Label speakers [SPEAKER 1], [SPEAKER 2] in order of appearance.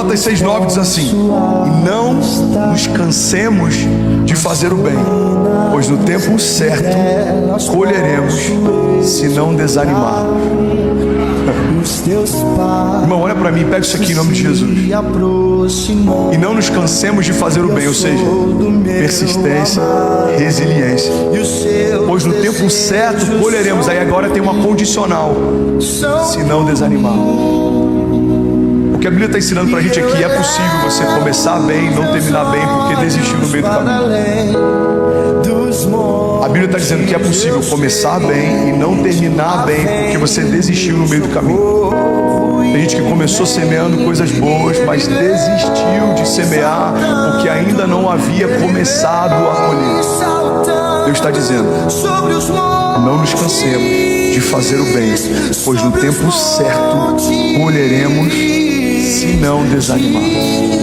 [SPEAKER 1] Gálatas 6:9 diz assim: e não nos cansemos de fazer o bem, pois no tempo certo colheremos, se não desanimarmos. Irmão, olha para mim, pega isso aqui em nome de Jesus. E não nos cansemos de fazer o bem, ou seja, persistência, resiliência, pois no tempo certo colheremos. Aí agora tem uma condicional: se não desanimar. O que a Bíblia está ensinando para a gente aqui: é possível você começar bem e não terminar bem porque desistiu no meio do caminho. A Bíblia está dizendo que é possível começar bem e não terminar bem porque você desistiu no meio do caminho. Tem gente que começou semeando coisas boas, mas desistiu de semear porque ainda não havia começado a colher. Deus está dizendo: não nos cansemos de fazer o bem, pois no tempo certo colheremos, se não desanimarmos.